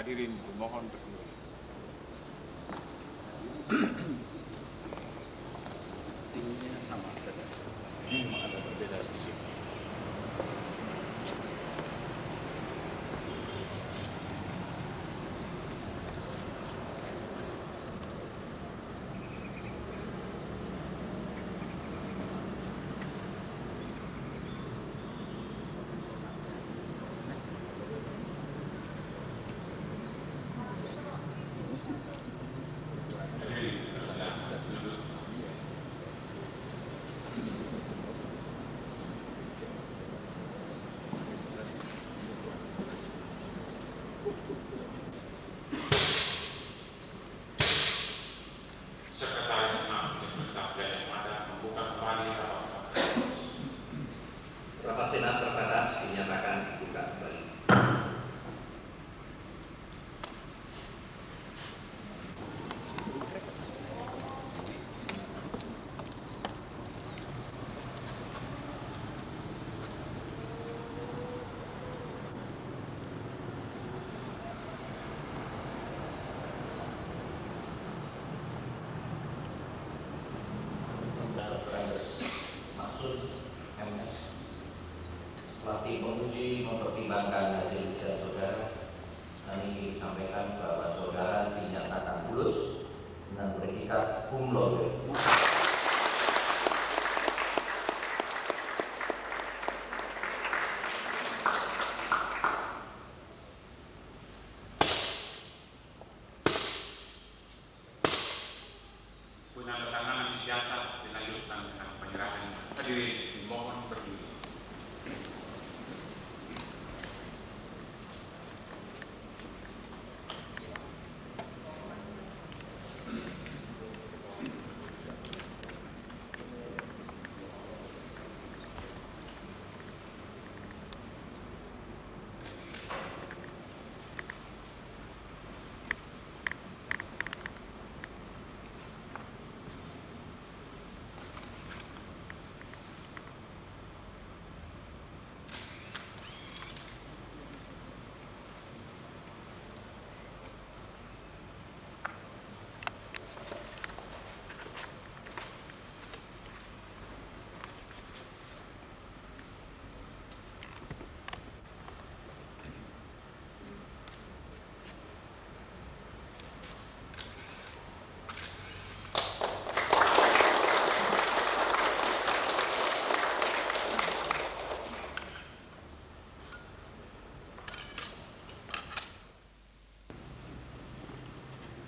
Hadirin dimohon berdiri. Tingginya sama saja, cuma ada berbeda sedikit. Sekretaris Senat Universitas Gadjah Mada membuka kembali rapat terbatas. Rapat Senat terbatas dinyatakan dibuka kembali. Maksud MS setelah tim penguji mempertimbangkan hasil ujian saudara, kami sampaikan bahwa saudara dinyatakan lulus dengan predikat cum laude. Penandatanganan ijazah dilanjutkan dengan penyerahan. Hadirin dimohon berdiri.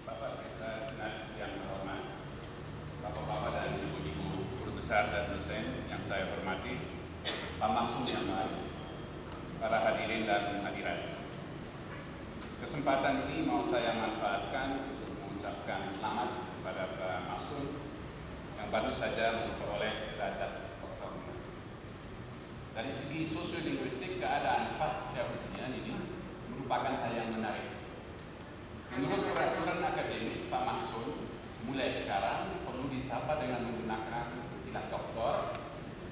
Bapak Sekretaris Senat yang terhormat, Bapak-bapak dan Ibu-ibu guru besar dan dosen yang saya hormati, Pak Maksum yang lain, para hadirin dan hadirat. Kesempatan ini mau saya manfaatkan untuk mengucapkan selamat kepada Pak Maksum yang baru saja memperoleh derajat doktor. Dari segi sosiolinguistik, keadaan pasca ujian ini merupakan hal yang menarik. Menurut peraturan akademis, Pak Maksum mulai sekarang perlu disapa dengan menggunakan istilah doktor,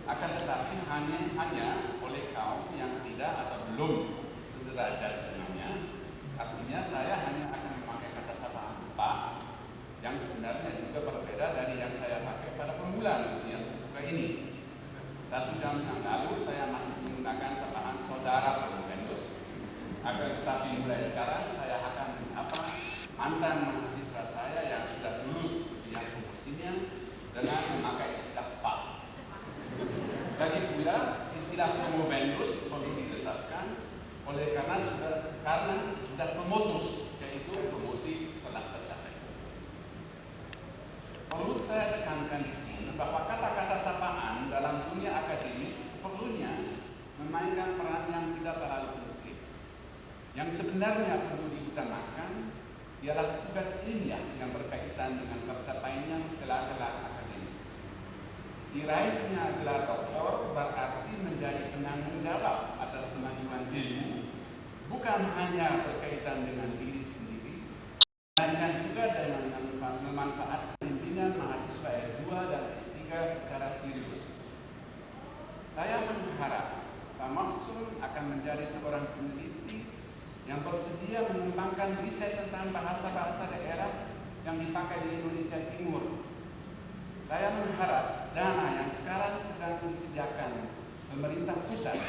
akan tetapi hanya oleh kaum yang tidak atau belum sederajat dengannya. Artinya saya hanya akan memakai kata sapaan Pak, yang sebenarnya juga berbeda dari yang saya pakai pada permulaan ujian terbuka ini. 1 jam yang lalu saya masih menggunakan sapaan saudara Provenus. Akan tetapi mulai sekarang saya akan mantan mahasiswa saya yang sudah lulus ujian promosinya dengan memakai istilah Pak. Lagi pula istilah promovendus perlu dilesatkan karena sudah memutus, yaitu promosi telah tercapai. Perlu saya tekankan di sini bahwa kata-kata sapaan dalam dunia akademis perlunya memainkan peran yang tidak terlalu penting. Yang sebenarnya perlu diutamakan ialah tugas ilmiah yang berkaitan dengan tercapainya gelar-gelar akademis. Diraihnya gelar doktor berarti menjadi penanggung jawab atas kemajuan ilmu, bukan hanya berkaitan dengan diri sendiri, melainkan juga dengan memanfaatkan bimbingan mahasiswa S2 dan S3 secara serius. Saya berharap Pak Maksum akan menjadi seorang peneliti yang bersedia mengembangkan riset tentang bahasa-bahasa daerah yang dipakai di Indonesia Timur. Saya mengharap dana yang sekarang sedang disediakan pemerintah pusat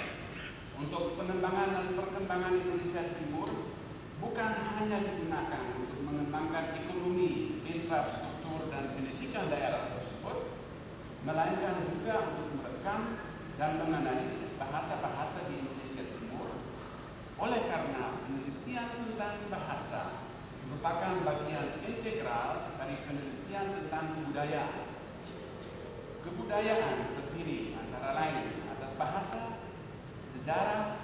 untuk pengembangan dan perkembangan Indonesia Timur bukan hanya digunakan untuk mengembangkan ekonomi, infrastruktur, dan pendidikan daerah tersebut, melainkan juga untuk merekam dan menganalisis bahasa-bahasa di Indonesia Timur. Oleh karena penelitian tentang bahasa merupakan bagian integral dari penelitian tentang kebudayaan. Kebudayaan terdiri antara lain atas bahasa, sejarah,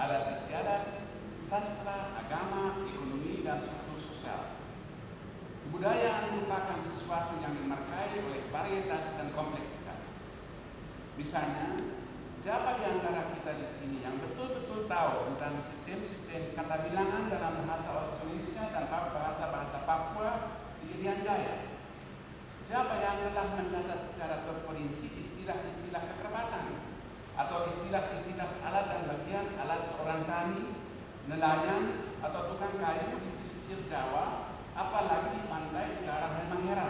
adat istiadat, sastra, agama, ekonomi, dan struktur sosial. Kebudayaan merupakan sesuatu yang dimarkai oleh varietas dan kompleksitas. Misalnya, siapa di antara kita di sini yang betul-betul tahu tentang sistem-sistem kata bilangan dalam bahasa Austronesia dan bahasa-bahasa Papua di Irian Jaya? Siapa yang telah mencatat secara terperinci istilah-istilah kekerabatan atau istilah-istilah alat dan bagian alat seorang tani, nelayan, atau tukang kayu di pesisir Jawa, apalagi di pantai di arah Halmahera?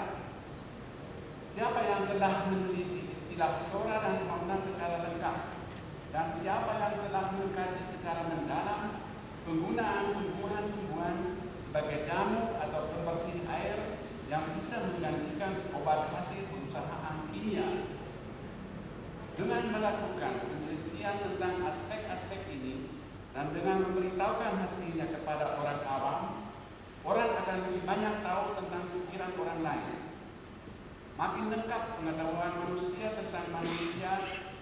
Siapa yang telah meneliti istilah flora dan fauna secara lengkap? Dan siapa yang telah mengkaji secara mendalam penggunaan tumbuhan-tumbuhan sebagai jamu atau pembersih air yang bisa menggantikan obat hasil perusahaan kimia? Dengan melakukan penelitian tentang aspek-aspek ini dan dengan memberitahukan hasilnya kepada orang awam, orang akan lebih banyak tahu tentang pikiran orang lain. Makin lengkap pengetahuan manusia tentang manusia,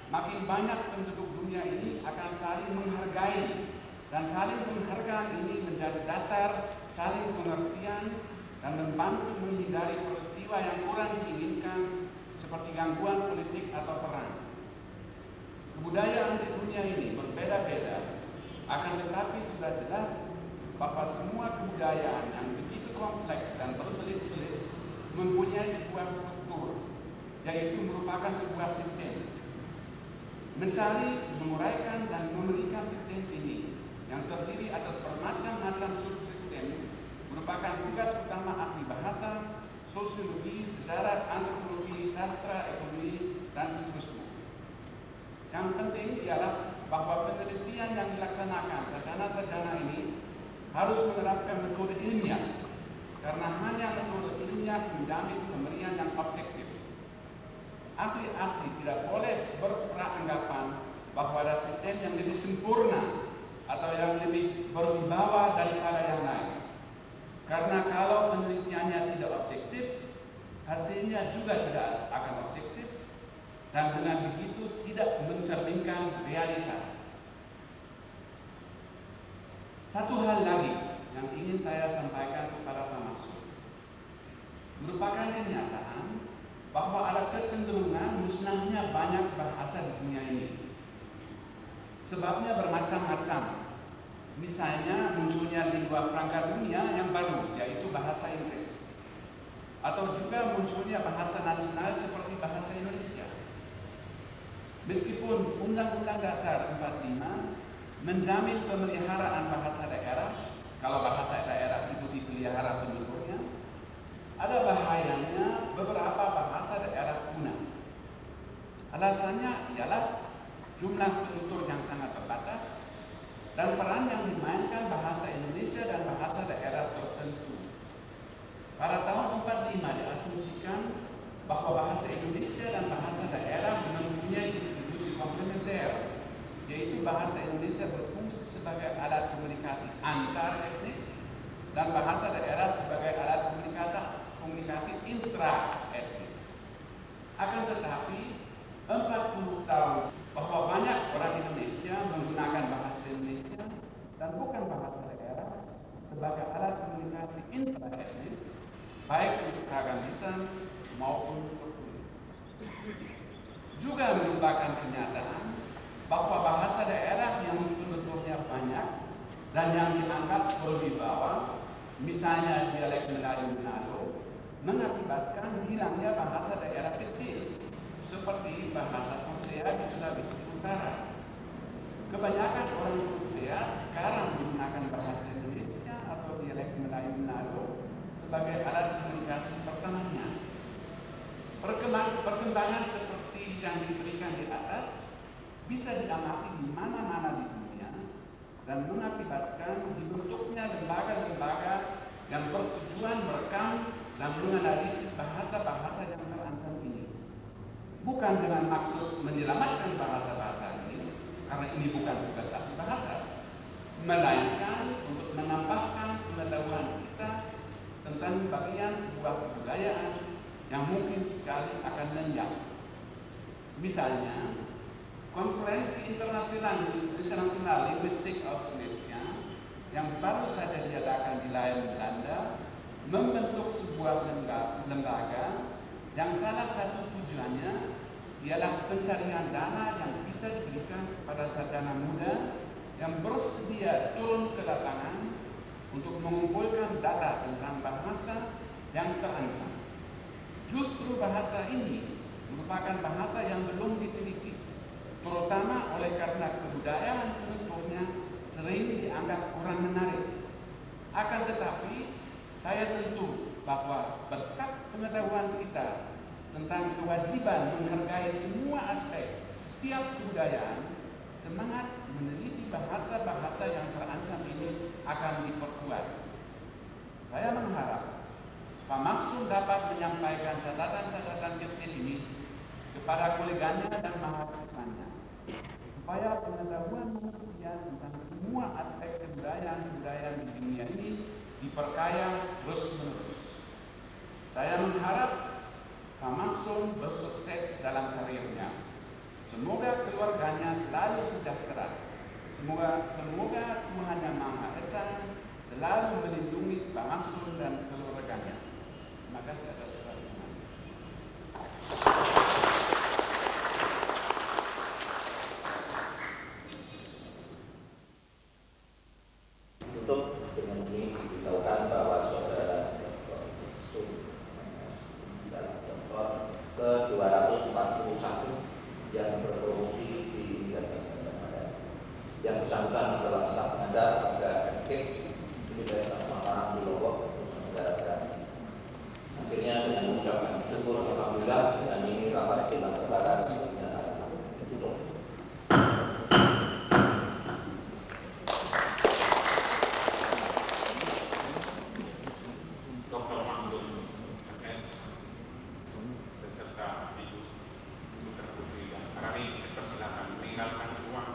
makin banyak penduduk dunia ini akan saling menghargai, dan saling penghargaan ini menjadi dasar saling pengertian dan membantu menghindari peristiwa yang kurang diinginkan seperti gangguan politik atau perang. Kebudayaan di dunia ini berbeda-beda, akan tetapi sudah jelas bahwa semua kebudayaan yang begitu kompleks dan berbelit-belit mempunyai sebuah struktur, yaitu merupakan sebuah sistem. Mencari, menguraikan, dan memelihara sistem ini yang terdiri atas bermacam-macam subsistem merupakan tugas utama ahli bahasa, sosiologi, sejarah, antropologi, sastra, ekonomi, dan seterusnya. Yang penting ialah bahwa penelitian yang dilaksanakan sarjana-sarjana ini harus menerapkan metode ilmiah, karena hanya metode ilmiah menjamin pemberian yang objektif. Ahli-ahli tidak boleh berperanggapan bahwa ada sistem yang lebih sempurna atau yang lebih berwibawa daripada yang lain. Karena kalau penelitiannya tidak objektif, hasilnya juga tidak akan objektif, dan dengan begitu tidak mencerminkan realitas. Satu hal lagi yang ingin saya sampaikan kepada Pak Maksud, merupakan kenyataan bahwa ada kecenderungan musnahnya banyak bahasa di dunia ini. Sebabnya bermacam-macam. Misalnya munculnya lingua franca dunia yang baru, yaitu bahasa Inggris. Atau juga munculnya bahasa nasional seperti bahasa Indonesia. Meskipun Undang-Undang Dasar 45 menjamin pemeliharaan bahasa daerah, kalau bahasa daerah itu dipelihara penuturnya, ada bahayanya beberapa bahasa daerah punah. Alasannya ialah jumlah penutur yang sangat terbatas dan peran yang dimainkan bahasa Indonesia dan bahasa daerah tertentu. Pada tahun 45 diasumsikan bahwa bahasa Indonesia dan bahasa daerah mempunyai distribusi komplementer, yaitu bahasa Indonesia berfungsi sebagai alat komunikasi antar etnis dan bahasa daerah sebagai alat komunikasi intra etnis. Akan tetapi 40 tahun bahwa banyak orang Indonesia menggunakan bahasa Indonesia dan bukan bahasa daerah sebagai alat komunikasi intra etnis, baik untuk keagamisan maupun untuk kulit. Juga merupakan kenyataan bahwa bahasa daerah yang penduduknya banyak dan yang dianggap berwibawa, misalnya dialek Melayu Manado, mengakibatkan hilangnya bahasa daerah kecil seperti bahasa Konsea di Sulawesi Utara. Kebanyakan orang Konsea sekarang menggunakan bahasa Melayu Manado sebagai alat komunikasi pertamanya. Perkembangan seperti yang diberikan di atas bisa diamati di mana-mana di dunia dan mengakibatkan dibentuknya lembaga-lembaga yang bertujuan merekam dan menganalisis bahasa-bahasa yang terancam ini. Bukan dengan maksud menyelamatkan bahasa-bahasa ini, karena ini bukan tugas ahli bahasa, melainkan untuk menambahkan pengetahuan kita tentang bagian sebuah kebudayaan yang mungkin sekali akan lenyap. Misalnya, Konferensi Internasional Linguistik Australia yang baru saja diadakan di Leiden, Belanda, membentuk sebuah lembaga yang salah satu tujuannya ialah pencarian dana yang bisa diberikan kepada sarjana muda yang bersedia turun ke lapangan untuk mengumpulkan data tentang bahasa yang terancam. Justru bahasa ini merupakan bahasa yang belum diteliti, terutama oleh karena kebudayaan penuturnya sering dianggap kurang menarik. Akan tetapi, saya tentu bahwa berkat pengetahuan kita tentang kewajiban menghargai semua aspek setiap kebudayaan, semangat meneliti bahasa-bahasa yang terancam ini akan diperkuat. Saya mengharap Pak Maksum dapat menyampaikan catatan-catatan kecil ini kepada koleganya dan mahasiswanya, supaya pengetahuan manusia tentang semua aspek kebudayaan-kebudayaan di dunia ini diperkaya terus-menerus. Saya mengharap Pak Maksum bersukses dalam karirnya. Semoga keluarganya selalu sejahtera. Semoga Tuhan Yang Maha Esa selalu melindungi Pak Maksum dan keluarganya. Terima kasih atas perhatian. Tutup dengan ini diberitahukan bahwa saudara dalam contoh ke-241 yang berpromosi di yang bersangkutan adalah staf pengajar pada FKIP Universitas Mataram di Lombok, saudara. Akhirnya dengan mengucapkan syukur alhamdulillah, dengan ini rapat sidang terbatas ditutup. Dr. Maksum S. beserta Ibu Dr. Putri dan Karani dipersilakan meninggalkan ruang.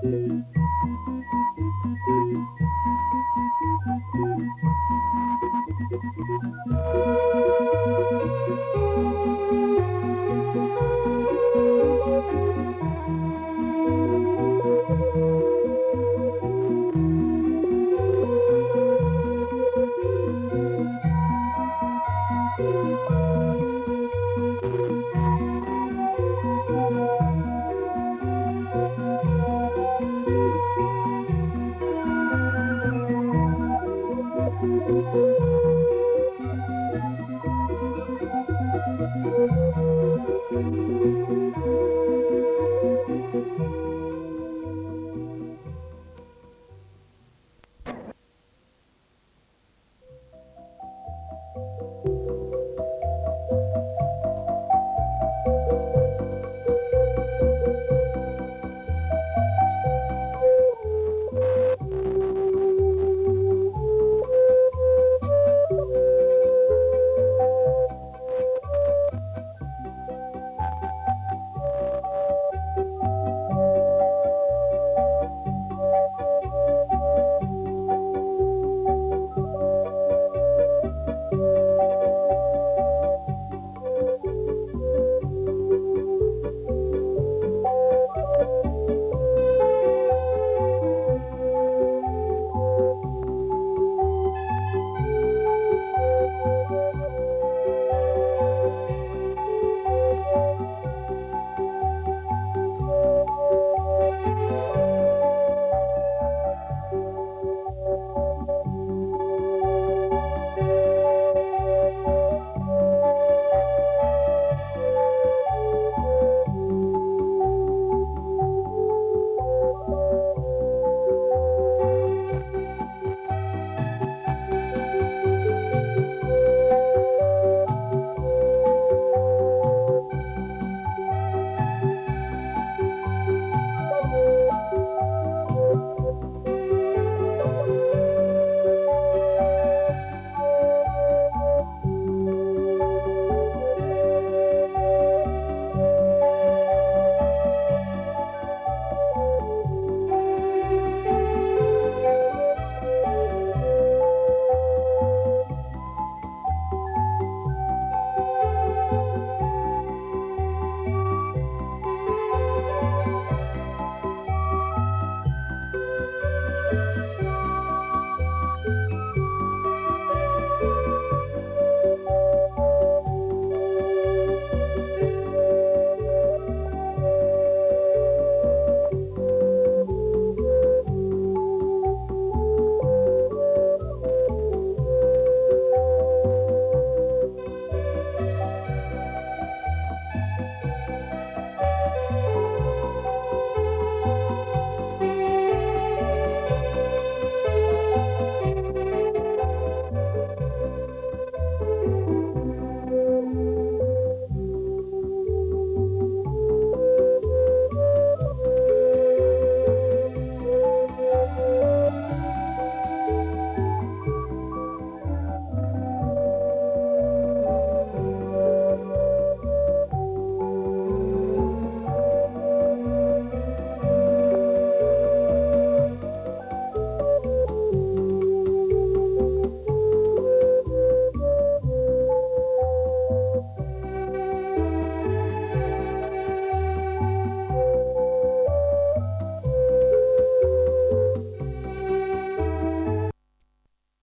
Pak.